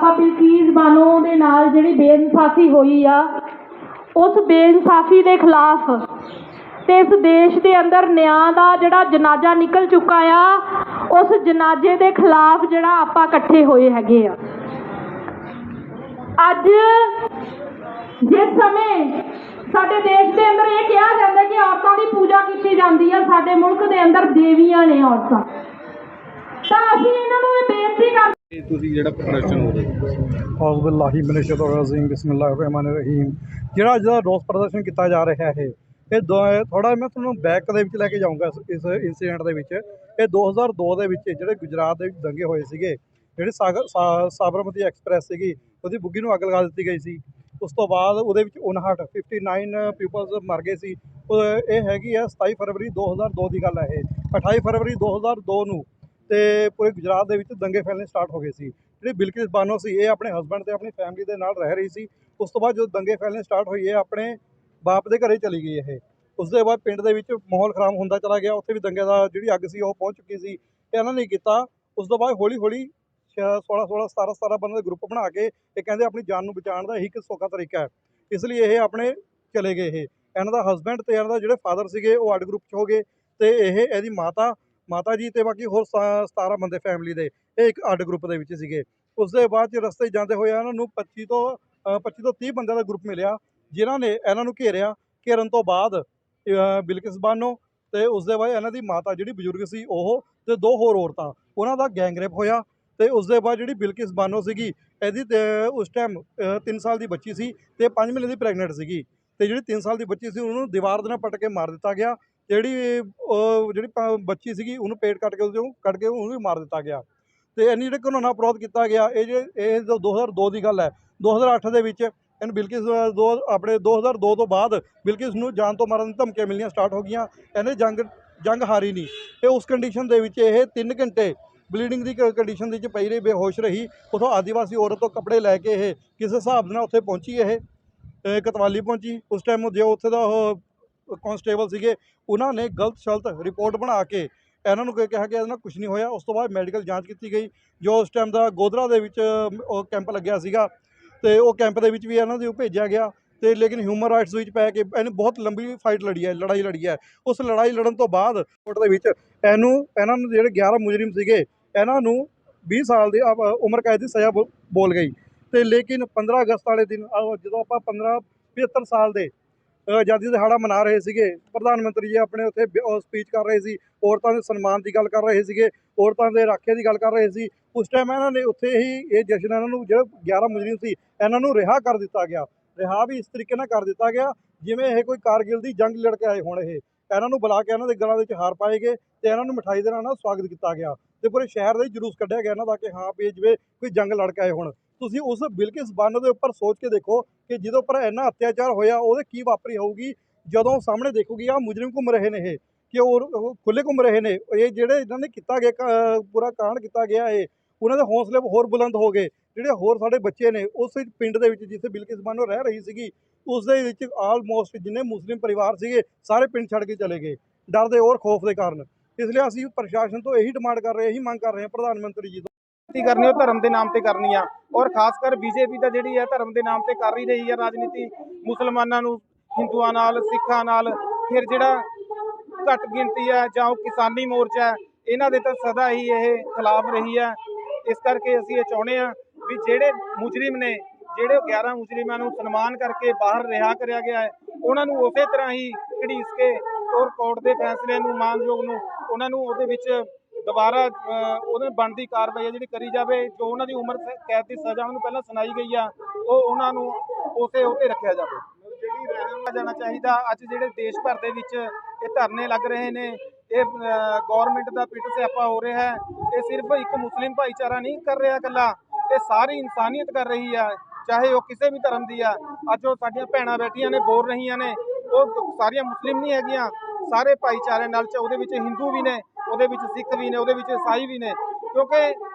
आपा बिल्कीस बानो दे नाल जिहड़ी बेइंसाफी होई आ, उस बेइंसाफी के खिलाफ ते इस देश के अंदर न्याय का जिहड़ा जनाजा निकल चुका आ, उस जनाजे के खिलाफ जिहड़ा आपां इकट्ठे होए हैगे आ। अज जिस समय साडे देश के अंदर ये कहा जाता है कि औरतों की पूजा की जाती है, साडे मुल्क के अंदर देवियां ने औरतां, तां असीं इन्हां नूं ये बेनती कर ਜਿਹੜਾ ਅੱਜ ਦਾ ਰੋਸ ਪ੍ਰਦਰਸ਼ਨ ਕੀਤਾ ਜਾ ਰਿਹਾ ਹੈ, ਇਹ ਥੋੜਾ ਮੈਂ ਤੁਹਾਨੂੰ ਬੈਕ ਦੇ ਵਿੱਚ ਲੈ ਕੇ ਜਾਊਂਗਾ। ਇਸ ਇਨਸੀਡੈਂਟ ਦੇ ਵਿੱਚ ਇਹ 2002 ਦੇ ਵਿੱਚ ਜਿਹੜੇ ਗੁਜਰਾਤ ਦੇ ਵਿੱਚ ਦੰਗੇ ਹੋਏ ਸੀਗੇ, ਜਿਹੜੀ ਸਾਬਰਮਤੀ ਐਕਸਪ੍ਰੈਸ ਸੀਗੀ ਉਹਦੀ ਬੁੱਗੀ ਨੂੰ ਅੱਗ ਲਗਾ ਦਿੱਤੀ ਗਈ ਸੀ। ਉਸ ਤੋਂ ਬਾਅਦ ਉਹਦੇ ਵਿੱਚ 59 ਪੀਪਲਸ ਮਰ ਗਏ ਸੀ। ਇਹ ਹੈਗੀ ਆ 27 ਫਰਵਰੀ 2002 ਦੀ ਗੱਲ ਹੈ। ਇਹ 28 ਫਰਵਰੀ 2002 ਨੂੰ ਤੇ ਪੂਰੇ ਗੁਜਰਾਤ ਦੇ ਵਿੱਚ ਦੰਗੇ ਫੈਲਣੇ ਸਟਾਰਟ ਹੋ ਗਏ ਸੀ। ਜਿਹੜੀ ਬਿਲਕਿਸ ਬਾਨੋ ਸੀ, ਇਹ ਆਪਣੇ ਹਸਬੈਂਡ ਤੇ ਆਪਣੀ ਫੈਮਿਲੀ ਦੇ ਨਾਲ ਰਹਿ ਰਹੀ ਸੀ। ਉਸ ਤੋਂ ਬਾਅਦ ਜਦੋਂ ਦੰਗੇ ਫੈਲਣੇ ਸਟਾਰਟ ਹੋਈ, ਇਹ ਆਪਣੇ ਬਾਪ ਦੇ ਘਰੇ ਚਲੀ ਗਈ। ਇਹ ਉਸ ਦੇ ਬਾਅਦ ਪਿੰਡ ਦੇ ਵਿੱਚ ਮਾਹੌਲ ਖਰਾਬ ਹੁੰਦਾ ਚਲਾ ਗਿਆ। ਉੱਥੇ ਵੀ ਦੰਗੇ ਦਾ ਜਿਹੜੀ ਅੱਗ ਸੀ ਉਹ ਪਹੁੰਚ ਚੁੱਕੀ ਸੀ। ਇਹਨਾਂ ਨੇ ਕੀਤਾ, ਉਸ ਤੋਂ ਬਾਅਦ ਹੌਲੀ ਹੌਲੀ 17 ਬੰਦੇ ਦਾ ਗਰੁੱਪ ਬਣਾ ਕੇ ਇਹ ਕਹਿੰਦੇ ਆਪਣੀ ਜਾਨ ਨੂੰ ਬਚਾਉਣ ਦਾ ਇਹੀ ਇੱਕ ਸੌਖਾ ਤਰੀਕਾ ਹੈ। ਇਸ ਲਈ ਇਹ ਆਪਣੇ ਚਲੇ ਗਏ। ਇਹਨਾਂ ਦਾ ਹਸਬੈਂਡ ਤੇ ਇਹਨਾਂ ਦਾ ਜਿਹੜੇ ਫਾਦਰ ਸੀਗੇ ਉਹ ਅੱਡ ਗਰੁੱਪ 'ਚ ਹੋ ਗਏ, ਤੇ ਇਹਦੀ ਮਾਤਾ ਜੀ ਤੇ ਬਾਕੀ ਹੋਰ 17 ਬੰਦੇ ਫੈਮਿਲੀ ਦੇ ਇਹ ਇੱਕ ਅੱਡ ਗਰੁੱਪ ਦੇ ਵਿੱਚ ਸੀਗੇ। ਉਸ ਦੇ ਬਾਅਦ 'ਚ ਰਸਤੇ ਜਾਂਦੇ ਹੋਏ ਇਹਨਾਂ ਨੂੰ 25 ਤੋਂ 30 ਬੰਦਿਆਂ ਦਾ ਗਰੁੱਪ ਮਿਲਿਆ, ਜਿਨ੍ਹਾਂ ਨੇ ਇਹਨਾਂ ਨੂੰ ਘੇਰਿਆ। ਘੇਰਨ ਤੋਂ ਬਾਅਦ ਬਿਲਕਿਸ ਬਾਨੋ ਤੇ ਉਸ ਦੇ ਬਾਅਦ ਇਹਨਾਂ ਦੀ ਮਾਤਾ ਜਿਹੜੀ ਬਜ਼ੁਰਗ ਸੀ ਉਹ ਤੇ 2 ਹੋਰ ਔਰਤਾਂ, ਉਹਨਾਂ ਦਾ ਗੈਂਗਰੇਪ ਹੋਇਆ। ਤੇ ਉਸ ਦੇ ਬਾਅਦ ਜਿਹੜੀ ਬਿਲਕਿਸ ਬਾਨੋ ਸੀਗੀ, ਇਹਦੀ ਉਸ ਟਾਈਮ 3 ਸਾਲ ਦੀ ਬੱਚੀ ਸੀ ਤੇ 5 ਮਹੀਨੇ ਦੀ ਪ੍ਰੈਗਨੈਂਟ ਸੀਗੀ। ਤੇ ਜਿਹੜੀ 3 ਸਾਲ ਦੀ ਬੱਚੀ ਸੀ ਉਹਨੂੰ ਦੀਵਾਰ ਦੇ ਨਾਲ ਪੱਟ ਕੇ ਮਾਰ ਦਿੱਤਾ ਗਿਆ। ਜਿਹੜੀ ਬੱਚੀ ਸੀਗੀ ਉਹਨੂੰ ਪੇਟ ਕੱਟ ਕੇ ਉਹਨੂੰ ਵੀ ਮਾਰ ਦਿੱਤਾ ਗਿਆ। ਤੇ ਇੰਨੀ ਜਿਹੜੇ ਘਿਨੌਣਾ ਅਪਰਾਧ ਕੀਤਾ ਗਿਆ। ਇਹ 2002 ਦੀ ਗੱਲ ਹੈ। 2008 ਦੇ ਵਿੱਚ ਇਹਨੂੰ ਬਿਲਕਿਸ 2002 ਤੋਂ ਬਾਅਦ ਬਿਲਕਿਸ ਨੂੰ ਜਾਨ ਤੋਂ ਮਾਰਨ ਦੀ ਧਮਕੀਆਂ ਮਿਲਣੀਆਂ ਸਟਾਰਟ ਹੋ ਗਈਆਂ। ਇਹਨੇ ਜੰਗ ਹਾਰੀ ਨਹੀਂ। ਤੇ ਉਸ ਕੰਡੀਸ਼ਨ ਦੇ ਵਿੱਚ ਇਹ 3 ਘੰਟੇ ਬਲੀਡਿੰਗ ਦੀ ਕੰਡੀਸ਼ਨ ਦੇ ਵਿੱਚ ਪਈ ਰਹੀ, ਬੇਹੋਸ਼ ਰਹੀ। ਉੱਥੋਂ ਆਦੀਵਾਸੀ ਔਰਤ ਤੋਂ ਕੱਪੜੇ ਲੈ ਕੇ ਇਹ ਕਿਸੇ ਹਿਸਾਬ ਨਾਲ ਉੱਥੇ ਪਹੁੰਚੀ। ਇਹ ਕਤਵਾਲੀ ਪਹੁੰਚੀ। ਉਸ ਟਾਈਮ ਜੋ ਉੱਥੇ ਦਾ ਉਹ ਕਾਂਸਟੇਬਲ ਸੀਗੇ, ਉਹਨਾਂ ਨੇ ਗਲਤ ਰਿਪੋਰਟ ਬਣਾ ਕੇ ਇਹਨਾਂ ਨੂੰ ਕਿਹਾ ਕਿ ਇਹਦੇ ਨਾਲ ਕੁਝ ਨਹੀਂ ਹੋਇਆ। ਉਸ ਤੋਂ ਬਾਅਦ ਮੈਡੀਕਲ ਜਾਂਚ ਕੀਤੀ ਗਈ। ਜੋ ਉਸ ਟਾਈਮ ਦਾ ਗੋਧਰਾ ਦੇ ਵਿੱਚ ਉਹ ਕੈਂਪ ਲੱਗਿਆ ਸੀਗਾ, ਤੇ ਉਹ ਕੈਂਪ ਦੇ ਵਿੱਚ ਵੀ ਇਹਨਾਂ ਨੂੰ ਭੇਜਿਆ ਗਿਆ। ਤੇ ਲੇਕਿਨ ਹਿਊਮਨ ਰਾਈਟਸ ਵਿੱਚ ਪੈ ਕੇ ਇਹਨੇ ਬਹੁਤ ਲੰਬੀ ਫਾਈਟ ਲੜਾਈ ਲੜੀ ਹੈ। ਉਸ ਲੜਾਈ ਲੜਨ ਤੋਂ ਬਾਅਦ ਕੋਰਟ ਦੇ ਵਿੱਚ ਇਹਨਾਂ ਨੂੰ ਜਿਹੜੇ 11 ਮੁਜਰਿਮ ਸੀਗੇ, ਇਹਨਾਂ ਨੂੰ 20 ਸਾਲ ਦੀ ਉਮਰ ਕੈਦ ਦੀ ਸਜ਼ਾ ਬੋਲ ਗਈ। ਤੇ ਲੇਕਿਨ 15 ਅਗਸਤ ਵਾਲੇ ਦਿਨ ਜਦੋਂ ਆਪਾਂ 75 ਸਾਲ ਦੇ ਆਜ਼ਾਦੀ ਦਿਹਾੜਾ ਮਨਾ ਰਹੇ ਸੀਗੇ, ਪ੍ਰਧਾਨ ਮੰਤਰੀ ਜੀ ਆਪਣੇ ਉੱਥੇ ਸਪੀਚ ਕਰ ਰਹੇ ਸੀ, ਔਰਤਾਂ ਦੇ ਸਨਮਾਨ ਦੀ ਗੱਲ ਕਰ ਰਹੇ ਸੀਗੇ, ਔਰਤਾਂ ਦੇ ਰਾਖੇ ਦੀ ਗੱਲ ਕਰ ਰਹੇ ਸੀ। ਉਸ ਟਾਈਮ ਇਹਨਾਂ ਨੇ ਉੱਥੇ ਹੀ ਇਹ ਜਸ਼ਨ ਇਹਨਾਂ ਨੂੰ ਜਿਹੜੇ 11 ਮੁਜਰਿਮ ਸੀ ਇਹਨਾਂ ਨੂੰ ਰਿਹਾ ਕਰ ਦਿੱਤਾ ਗਿਆ। ਰਿਹਾ ਵੀ ਇਸ ਤਰੀਕੇ ਨਾਲ ਕਰ ਦਿੱਤਾ ਗਿਆ ਜਿਵੇਂ ਇਹ ਕੋਈ ਕਾਰਗਿਲ ਦੀ ਜੰਗ ਲੜ ਕੇ ਆਏ ਹੋਣ। ਇਹਨਾਂ ਨੂੰ ਬੁਲਾ ਕੇ ਇਹਨਾਂ ਦੇ ਗਲਾਂ ਦੇ ਵਿੱਚ ਹਾਰ ਪਾਏ ਗਏ ਤੇ ਇਹਨਾਂ ਨੂੰ ਮਿਠਾਈ ਦੇ ਨਾਲ ਸਵਾਗਤ ਕੀਤਾ ਗਿਆ। ਤੇ ਪੂਰੇ ਸ਼ਹਿਰ ਦੇ ਜਲੂਸ ਕੱਢਿਆ ਗਿਆ ਇਹਨਾਂ ਦਾ ਕਿ ਹਾਂ ਵੀ ਜਿਵੇਂ ਕੋਈ ਜੰਗ ਲੜ ਕੇ ਆਏ ਹੋਣ। ਤੁਸੀਂ ਉਸ ਬਿਲਕਿਸ ਬਾਨੋ ਦੇ ਉੱਪਰ ਸੋਚ ਕੇ ਦੇਖੋ ਕਿ ਜਿਹਦੇ ਉੱਪਰ ਇੰਨਾ ਅਤਿਆਚਾਰ ਹੋਇਆ ਉਹਦੇ ਕੀ ਵਾਪਰੀ ਹੋਊਗੀ ਜਦੋਂ ਸਾਹਮਣੇ ਦੇਖੋਗੀ ਆਹ ਮੁਜਰਿਮ ਘੁੰਮ ਰਹੇ ਨੇ, ਇਹ ਕਿ ਉਹ ਖੁੱਲ੍ਹੇ ਘੁੰਮ ਰਹੇ ਨੇ। ਇਹ ਜਿਹੜੇ ਇਹਨਾਂ ਨੇ ਕੀਤਾ ਗਿਆ ਪੂਰਾ ਕਾਂਡ ਕੀਤਾ ਗਿਆ, ਉਹਨਾਂ ਦੇ ਹੌਸਲੇ ਹੋਰ ਬੁਲੰਦ ਹੋ ਗਏ। ਜਿਹੜੇ ਹੋਰ ਸਾਡੇ ਬੱਚੇ ਨੇ ਉਸ ਪਿੰਡ ਦੇ ਵਿੱਚ ਜਿੱਥੇ ਬਿਲਕਿਸ ਬਾਨੋ ਰਹਿ ਰਹੀ ਸੀਗੀ, ਉਸ ਦੇ ਵਿੱਚ ਆਲਮੋਸਟ ਜਿੰਨੇ ਮੁਸਲਿਮ ਪਰਿਵਾਰ ਸੀਗੇ ਸਾਰੇ ਪਿੰਡ ਛੱਡ ਕੇ ਚਲੇ ਗਏ ਡਰ ਦੇ ਔਰ ਖੌਫ ਦੇ ਕਾਰਨ। ਇਸ ਲਈ ਅਸੀਂ ਪ੍ਰਸ਼ਾਸਨ ਤੋਂ ਇਹੀ ਡਿਮਾਂਡ ਕਰ ਰਹੇ, ਇਹੀ ਮੰਗ ਕਰ ਰਹੇ ਹਾਂ ਪ੍ਰਧਾਨ ਮੰਤਰੀ ਜੀ ਤੋਂ ਕਰਨੀ ਉਹ ਧਰਮ ਦੇ ਨਾਮ ਤੇ ਕਰਨੀ ਆ। ਔਰ ਖਾਸ ਕਰ ਬੀਜੇਪੀ ਦਾ ਜਿਹੜੀ ਹੈ ਧਰਮ ਦੇ ਨਾਮ ਤੇ ਕਰ ਹੀ ਰਹੀ ਹੈ ਰਾਜਨੀਤੀ। ਮੁਸਲਮਾਨਾਂ ਨੂੰ ਹਿੰਦੂਆਂ ਨਾਲ, ਸਿੱਖਾਂ ਨਾਲ, ਫਿਰ ਜਿਹੜਾ ਘੱਟ ਗਿਣਤੀ ਹੈ ਜਾਂ ਉਹ ਕਿਸਾਨੀ ਮੋਰਚਾ ਹੈ, ਇਹਨਾਂ ਦੇ ਤਾਂ ਸਦਾ ਹੀ ਇਹ ਖਿਲਾਫ ਰਹੀ ਹੈ। ਇਸ ਕਰਕੇ ਅਸੀਂ ਇਹ ਚਾਹੁੰਦੇ ਹਾਂ ਵੀ ਜਿਹੜੇ ਮੁਜਰਿਮ ਨੇ, ਜਿਹੜੇ 11 ਮੁਜਰਿਮਾਂ ਨੂੰ ਸਨਮਾਨ ਕਰਕੇ ਬਾਹਰ ਰਿਹਾ ਕਰਿਆ ਗਿਆ ਹੈ, ਉਹਨਾਂ ਨੂੰ ਉਸੇ ਤਰ੍ਹਾਂ ਹੀ ਘੜੀਸ ਕੇ ਔਰ ਕੋਰਟ ਦੇ ਫੈਸਲੇ ਨੂੰ ਮਾਨਯੋਗ ਨੂੰ ਉਹਨਾਂ ਨੂੰ ਉਹਦੇ ਵਿੱਚ ਦੁਬਾਰਾ ਉਹਦੇ ਬਣਦੀ ਕਾਰਵਾਈ ਜਿਹੜੀ ਕਰੀ ਜਾਵੇ। ਜੋ ਉਹਨਾਂ ਦੀ ਉਮਰ ਕੈਦ ਦੀ ਸਜ਼ਾ ਉਹਨਾਂ ਨੂੰ ਪਹਿਲਾਂ ਸੁਣਾਈ ਗਈ ਆ, ਉਹ ਉਹਨਾਂ ਨੂੰ ਉਸੇ ਉੱਤੇ ਰੱਖਿਆ ਜਾਵੇ। ਜਿਹੜੀ ਰਹਿਣਾ ਜਾਣਾ ਚਾਹੀਦਾ। ਅੱਜ ਜਿਹੜੇ ਦੇਸ਼ ਭਰ ਦੇ ਵਿੱਚ ਇਹ ਧਰਨੇ ਲੱਗ ਰਹੇ ਨੇ, ਇਹ ਗੌਰਮੈਂਟ ਦਾ ਪਿੱਟ ਸਿਆਪਾ ਹੋ ਰਿਹਾ ਹੈ। ਇਹ ਸਿਰਫ ਇੱਕ ਮੁਸਲਿਮ ਭਾਈਚਾਰਾ ਨਹੀਂ ਕਰ ਰਿਹਾ ਇਕੱਲਾ, ਇਹ ਸਾਰੀ ਇਨਸਾਨੀਅਤ ਕਰ ਰਹੀ ਆ, ਚਾਹੇ ਉਹ ਕਿਸੇ ਵੀ ਧਰਮ ਦੀ ਆ। ਅੱਜ ਉਹ ਸਾਡੀਆਂ ਭੈਣਾਂ ਬੈਠੀਆਂ ਨੇ ਬੋਲ ਰਹੀਆਂ ਨੇ, ਉਹ ਸਾਰੀਆਂ ਮੁਸਲਿਮ ਨਹੀਂ ਹੈਗੀਆਂ, ਸਾਰੇ ਭਾਈਚਾਰੇ ਨਾਲ ਉਹਦੇ ਵਿੱਚ ਹਿੰਦੂ ਵੀ ਨੇ, ਉਹਦੇ ਵਿੱਚ ਸਿੱਖ ਵੀ ਨੇ, ਉਹਦੇ ਵਿੱਚ ਈਸਾਈ ਵੀ ਨੇ। ਕਿਉਂਕਿ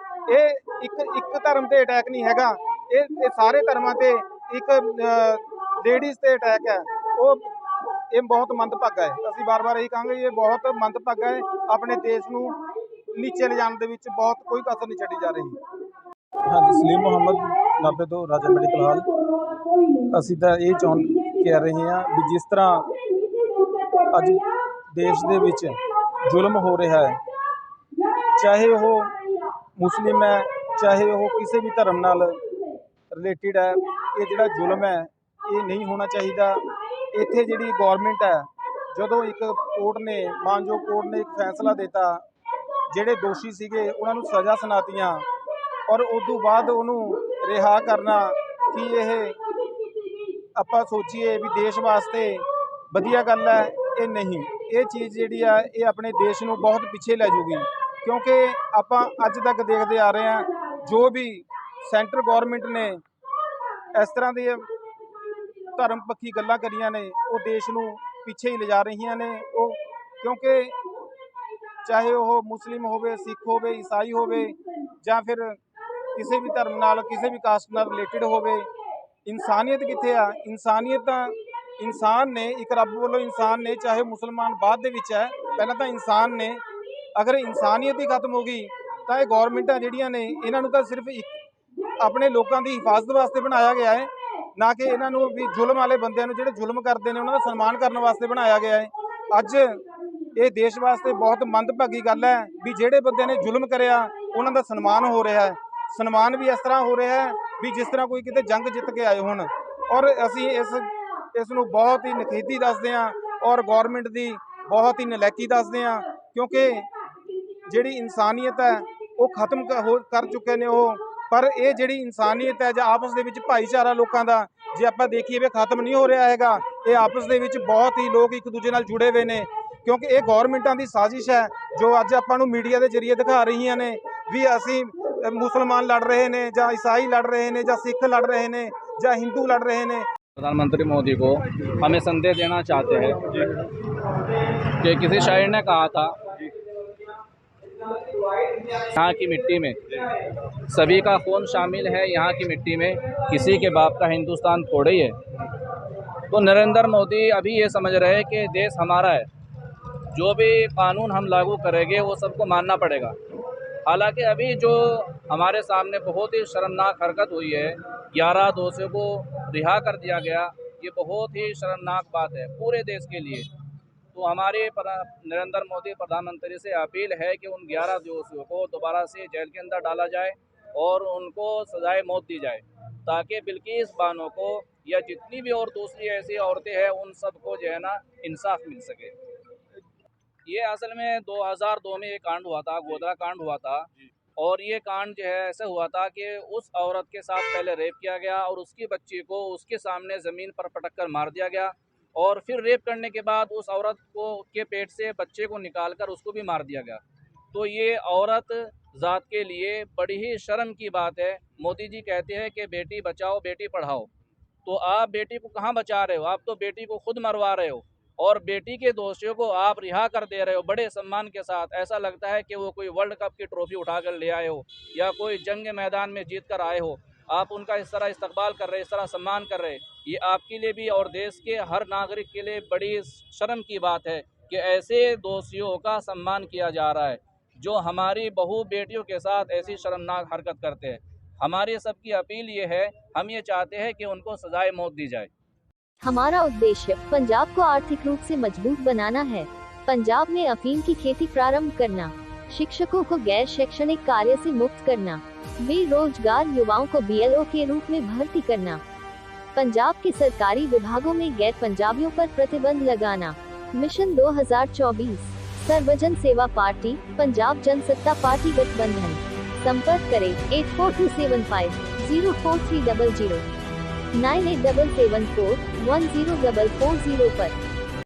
ਇਹ ਇੱਕ ਧਰਮ ਤੇ ਅਟੈਕ ਨਹੀਂ ਹੈਗਾ, ਇਹ ਸਾਰੇ ਧਰਮਾਂ ਤੇ ਇੱਕ ਲੇਡੀਜ਼ ਤੇ ਅਟੈਕ ਹੈ। ਇਹ ਬਹੁਤ ਮੰਦਭਾਗਾ ਹੈ। ਅਸੀਂ ਬਾਰ-ਬਾਰ ਇਹੀ ਕਹਾਂਗੇ ਇਹ ਬਹੁਤ ਮੰਦਭਾਗਾ ਹੈ। ਆਪਣੇ ਦੇਸ਼ ਨੂੰ ਨੀਚੇ ਲਿਜਾਣ ਦੇ ਵਿੱਚ ਬਹੁਤ ਕੋਈ ਕਸਰ ਨਹੀਂ ਛੱਡੀ ਜਾ ਰਹੀ। ਹਾਂਜੀ ਸਲੀਮ ਮੁਹੰਮਦ ਨਾਭੇ ਤੋਂ ਰਾਜਾ ਮੈਡੀਕਲ ਹਾਲ। ਅਸੀਂ ਤਾਂ ਇਹ ਕਹਿ ਰਹੇ ਹਾਂ ਵੀ ਜਿਸ ਤਰ੍ਹਾਂ ਅੱਜ ਦੇਸ਼ ਦੇ ਵਿੱਚ ਜ਼ੁਲਮ ਹੋ ਰਿਹਾ ਹੈ, ਚਾਹੇ ਉਹ ਮੁਸਲਿਮ ਹੈ ਚਾਹੇ ਉਹ ਕਿਸੇ ਵੀ ਧਰਮ ਨਾਲ ਰਿਲੇਟਿਡ ਹੈ, ਇਹ ਜਿਹੜਾ ਜ਼ੁਲਮ ਹੈ ਇਹ ਨਹੀਂ ਹੋਣਾ ਚਾਹੀਦਾ। ਇੱਥੇ ਜਿਹੜੀ ਗੌਰਮੈਂਟ ਹੈ, ਜਦੋਂ ਇੱਕ ਕੋਰਟ ਨੇ ਮਾਨਯੋਗ ਕੋਰਟ ਨੇ ਇੱਕ ਫੈਸਲਾ ਦਿੱਤਾ, ਜਿਹੜੇ ਦੋਸ਼ੀ ਸੀਗੇ ਉਹਨਾਂ ਨੂੰ ਸਜ਼ਾ ਸੁਣਾਤੀਆਂ ਔਰ ਉਸ ਤੋਂ ਬਾਅਦ ਉਹਨੂੰ ਰਿਹਾ ਕਰਨਾ ਕਿ ਇਹ ਆਪਾਂ ਸੋਚੀਏ ਵੀ ਦੇਸ਼ ਵਾਸਤੇ ਵਧੀਆ ਗੱਲ ਹੈ, ਇਹ ਨਹੀਂ। ਇਹ ਚੀਜ਼ ਜਿਹੜੀ ਆ ਇਹ ਆਪਣੇ ਦੇਸ਼ ਨੂੰ ਬਹੁਤ ਪਿੱਛੇ ਲੈ ਜੂਗੀ, ਕਿਉਂਕਿ ਆਪਾਂ ਅੱਜ ਤੱਕ ਦੇਖਦੇ ਆ ਰਹੇ ਹਾਂ ਜੋ ਵੀ ਸੈਂਟਰ ਗੌਰਮੈਂਟ ਨੇ ਇਸ ਤਰ੍ਹਾਂ ਦੀ ਧਰਮ ਪੱਖੀ ਗੱਲਾਂ ਕਰੀਆਂ ਨੇ ਉਹ ਦੇਸ਼ ਨੂੰ ਪਿੱਛੇ ਹੀ ਲਿਜਾ ਰਹੀਆਂ ਨੇ। ਉਹ ਕਿਉਂਕਿ ਚਾਹੇ ਉਹ ਮੁਸਲਿਮ ਹੋਵੇ, ਸਿੱਖ ਹੋਵੇ, ਈਸਾਈ ਹੋਵੇ ਜਾਂ ਫਿਰ ਕਿਸੇ ਵੀ ਧਰਮ ਨਾਲ ਕਿਸੇ ਵੀ ਕਾਸਟ ਨਾਲ ਰਿਲੇਟਿਡ ਹੋਵੇ, ਇਨਸਾਨੀਅਤ ਕਿੱਥੇ ਆ? ਇਨਸਾਨੀਅਤ ਤਾਂ ਇਨਸਾਨ ਨੇ, ਇੱਕ ਰੱਬ ਵੱਲੋਂ ਇਨਸਾਨ ਨੇ, ਚਾਹੇ ਮੁਸਲਮਾਨ ਬਾਅਦ ਦੇ ਵਿੱਚ ਹੈ, ਪਹਿਲਾਂ ਤਾਂ ਇਨਸਾਨ ਨੇ। ਅਗਰ ਇਨਸਾਨੀਅਤ ਹੀ ਖਤਮ ਹੋ ਗਈ ਤਾਂ ਇਹ ਗੌਰਮੈਂਟਾਂ ਜਿਹੜੀਆਂ ਨੇ ਇਹਨਾਂ ਨੂੰ ਤਾਂ ਸਿਰਫ ਇੱਕ ਆਪਣੇ ਲੋਕਾਂ ਦੀ ਹਿਫਾਜ਼ਤ ਵਾਸਤੇ ਬਣਾਇਆ ਗਿਆ ਹੈ, ਨਾ ਕਿ ਇਹਨਾਂ ਨੂੰ ਵੀ ਜ਼ੁਲਮ ਵਾਲੇ ਬੰਦਿਆਂ ਨੂੰ ਜਿਹੜੇ ਜ਼ੁਲਮ ਕਰਦੇ ਨੇ ਉਹਨਾਂ ਦਾ ਸਨਮਾਨ ਕਰਨ ਵਾਸਤੇ ਬਣਾਇਆ ਗਿਆ ਹੈ। ਅੱਜ ਇਹ ਦੇਸ਼ ਵਾਸਤੇ ਬਹੁਤ ਮੰਦਭਾਗੀ ਗੱਲ ਹੈ ਵੀ ਜਿਹੜੇ ਬੰਦਿਆਂ ਨੇ ਜ਼ੁਲਮ ਕਰਿਆ ਉਹਨਾਂ ਦਾ ਸਨਮਾਨ ਹੋ ਰਿਹਾ ਹੈ। ਸਨਮਾਨ ਵੀ ਇਸ ਤਰ੍ਹਾਂ ਹੋ ਰਿਹਾ ਹੈ ਵੀ ਜਿਸ ਤਰ੍ਹਾਂ ਕੋਈ ਕਿਤੇ ਜੰਗ ਜਿੱਤ ਕੇ ਆਏ ਹੋਣ। ਔਰ ਅਸੀਂ ਇਸ ਨੂੰ ਬਹੁਤ ਹੀ ਨਖੇਦੀ ਦੱਸਦੇ ਹਾਂ ਔਰ ਗੌਰਮੈਂਟ ਦੀ ਬਹੁਤ ਹੀ ਨਲਾਇਕੀ ਦੱਸਦੇ ਹਾਂ, ਕਿਉਂਕਿ ਜਿਹੜੀ ਇਨਸਾਨੀਅਤ ਹੈ ਉਹ ਖਤਮ ਕਰ ਚੁੱਕੇ ਨੇ ਉਹ। ਪਰ ਇਹ ਜਿਹੜੀ ਇਨਸਾਨੀਅਤ ਹੈ ਜਾਂ ਆਪਸ ਦੇ ਵਿੱਚ ਭਾਈਚਾਰਾ ਲੋਕਾਂ ਦਾ, ਜੇ ਆਪਾਂ ਦੇਖੀਏ ਵੀ ਖਤਮ ਨਹੀਂ ਹੋ ਰਿਹਾ ਹੈਗਾ। ਇਹ ਆਪਸ ਦੇ ਵਿੱਚ ਬਹੁਤ ਹੀ ਲੋਕ ਇੱਕ ਦੂਜੇ ਨਾਲ ਜੁੜੇ ਹੋਏ ਨੇ, ਕਿਉਂਕਿ ਇਹ ਗੌਰਮੈਂਟਾਂ ਦੀ ਸਾਜ਼ਿਸ਼ ਹੈ ਜੋ ਅੱਜ ਆਪਾਂ ਨੂੰ ਮੀਡੀਆ ਦੇ ਜ਼ਰੀਏ ਦਿਖਾ ਰਹੀਆਂ ਨੇ ਵੀ ਅਸੀਂ ਮੁਸਲਮਾਨ ਲੜ ਰਹੇ ਨੇ ਜਾਂ ਈਸਾਈ ਲੜ ਰਹੇ ਨੇ ਜਾਂ ਸਿੱਖ ਲੜ ਰਹੇ ਨੇ ਜਾਂ हिंदू लड़ रहे हैं। प्रधानमंत्री मोदी को हमें संदेश देना चाहते हैं कि किसी शायर ने कहा था, यहाँ की मिट्टी में सभी का खून शामिल है, यहाँ की मिट्टी में किसी के बाप का हिंदुस्तान थोड़े ही है। तो नरेंद्र मोदी अभी ये समझ रहे हैं कि देश हमारा है, जो भी कानून हम लागू करेंगे वो सबको मानना पड़ेगा। हालांकि अभी जो हमारे सामने बहुत ही शर्मनाक हरकत हुई है, 11 दोषियों को रिहा कर दिया गया, ये बहुत ही शर्मनाक बात है पूरे देश के लिए। तो हमारे नरेंद्र मोदी प्रधानमंत्री से अपील है कि उन 11 दोषियों को दोबारा से जेल के अंदर डाला जाए और उनको सजाए मौत दी जाए, ताकि बिल्किस बानो को या जितनी भी और दूसरी ऐसी औरतें हैं उन सबको जो है ना इंसाफ मिल सके। ये असल में 2002 में ये कांड हुआ था, गोधरा कांड हुआ था। और ये कांड जो है ऐसे हुआ था कि उस औरत के साथ पहले रेप किया गया और उसकी बच्ची को उसके सामने ज़मीन पर पटक कर मार दिया गया, और फिर रेप करने के बाद उस औरत को के पेट से बच्चे को निकाल कर उसको भी मार दिया गया। तो ये औरत ज़ात के लिए बड़ी ही शर्म की बात है। मोदी जी कहते हैं कि बेटी बचाओ बेटी पढ़ाओ, तो आप बेटी को कहाँ बचा रहे हो? आप तो बेटी को खुद मरवा रहे हो और बेटी के दोषियों को आप रिहा कर दे रहे हो बड़े सम्मान के साथ। ऐसा लगता है कि वो कोई वर्ल्ड कप की ट्रॉफी उठा कर ले आए हो या कोई जंग मैदान में जीत कर आए हो। आप उनका इस तरह इस्तकबाल कर रहे, इस तरह सम्मान कर रहे, ये आपके लिए भी और देश के हर नागरिक के लिए बड़ी शर्म की बात है कि ऐसे दोषियों का सम्मान किया जा रहा है जो हमारी बहू बेटियों के साथ ऐसी शर्मनाक हरकत करते हैं। हमारी सबकी अपील ये है, हम ये चाहते हैं कि उनको सजाए मौत दी जाए। हमारा उद्देश्य पंजाब को आर्थिक रूप से मजबूत बनाना है। पंजाब में अफीम की खेती प्रारंभ करना, शिक्षकों को गैर शैक्षणिक कार्य से मुक्त करना, बेरोजगार युवाओं को BLO के रूप में भर्ती करना, पंजाब के सरकारी विभागों में गैर पंजाबियों पर प्रतिबंध लगाना। मिशन 2024 सर्वजन सेवा पार्टी, पंजाब जनसत्ता पार्टी गठबंधन। संपर्क करें 8427504300 9877410440 पर।